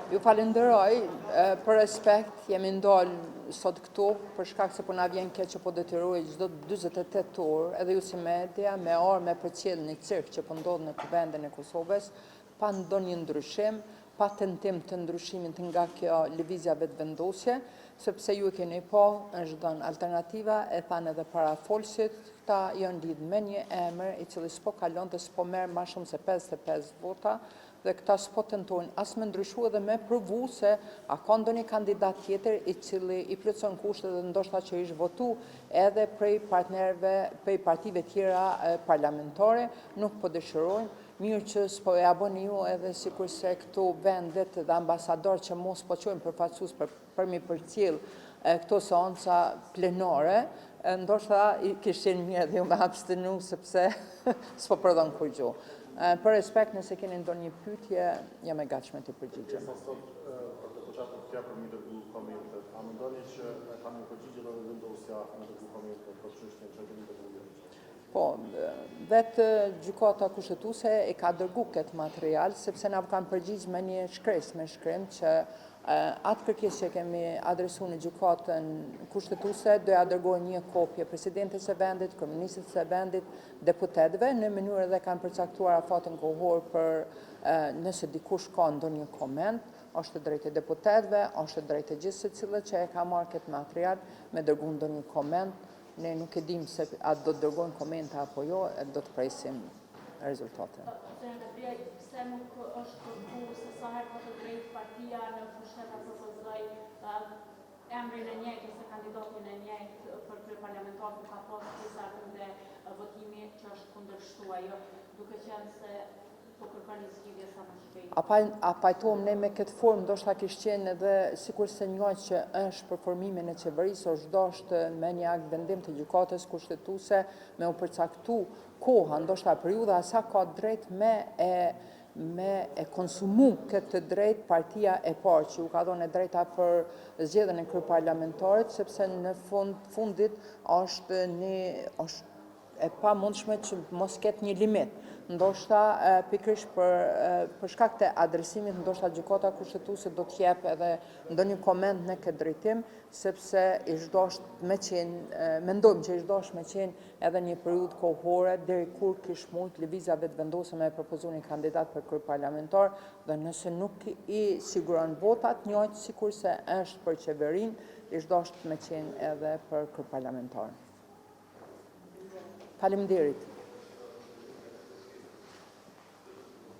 Ju falenderoj, për respekt jemi ndalë sot këtu, për shkak se po na vjen keq që po detyrohej çdo 48 orë, edhe ju si media, me orë me përcjell një cirk që po ndodh në vendin e Kosovës, pa ndonjë ndryshim, pa tentim të ndryshimit nga kjo lëvizja vetëvendosje, sepse ju e keni po, është dhënë alternativa, e thanë edhe parafolësit, këta janë lidhë me një emër i cili s'po kalon dhe s'po merr më shumë se 55 vota, dhe këta s'po tentojnë as me ndryshu edhe me provu se a ka ndonjë kandidat tjetër i cili i plotson kushtet dhe ndoshta që ish votu edhe prej partnerëve, prej partive tjera parlamentare, nuk po dëshirojnë. Mirë që s'po ja bëni ju edhe sikurse këtu vendet dhe ambasador që mos po qojnë përfaqësues për mi përcjell këto seanca plenare, ndoshta kishin mirë dhe ju me abstenu sepse s'po prodhon kur gjuhë. Për respekt, nëse keni ndonjë pyetje, jam e gatshme të përgjigjem. Për të përqatur të për një dërgu komente, a mendoni që ka një përgjigje dhe vendosja në dërgu komente për çështjen që keni dërguar? Po, vetë gjykata kushtetuese e ka dërgu këtë material, sepse na kanë përgjigj me një shkresë, me shkrim që atë kërkesë që kemi adresu në gjykatën kushtetuese, do ja dërgojë një kopje presidentes e vendit, kryeministit e vendit, deputetëve, në mënyrë dhe kanë përcaktuar afatin kohor për nëse dikush ka ndonjë koment, është drejt e deputetëve, është drejt e gjithë secilët që e ka marrë këtë material me dërgu ndonjë koment. Ne nuk e dim se atë do të dërgojnë komenta apo jo, do të presim rezultate. Pse nuk është kërkuar se sa herë ka të drejtë partia në pushtet të propozoj emrin e njëjtë ose kandidatin e njëjtë për kryeparlamentar, ku ka pasur disa runde votimi që është kundërshtuar, duke qenë se po kërkoni zgjidhje sa më shpejt. A pajtohem ne me këtë formë, ndoshta kishte qenë edhe sikur se një që është për formimin e qeverisë, është dashur me një akt vendim të gjykatës kushtetuese me u përcaktu koha, ndoshta periudha sa ka drejt me e konsumu këtë drejt partia e parë që u ka dhënë drejta për zgjedhjen e kryeparlamentarit, sepse në fundit është e pamundshme që mos ketë një limit. Ndoshta pikërisht për shkak të adresimit, ndoshta gjykata kushtetuese do të jep edhe ndonjë koment në këtë drejtim, sepse mendojmë që ish dashur me qenë edhe një periudhë kohore deri kur kish mund lëvizja vetëvendosur me propozu një kandidat për kryeparlamentar, dhe nëse nuk i siguron votat, njëjtë sikurse është për qeverinë, ish dashur me qenë edhe për kryeparlamentar. Faleminderit.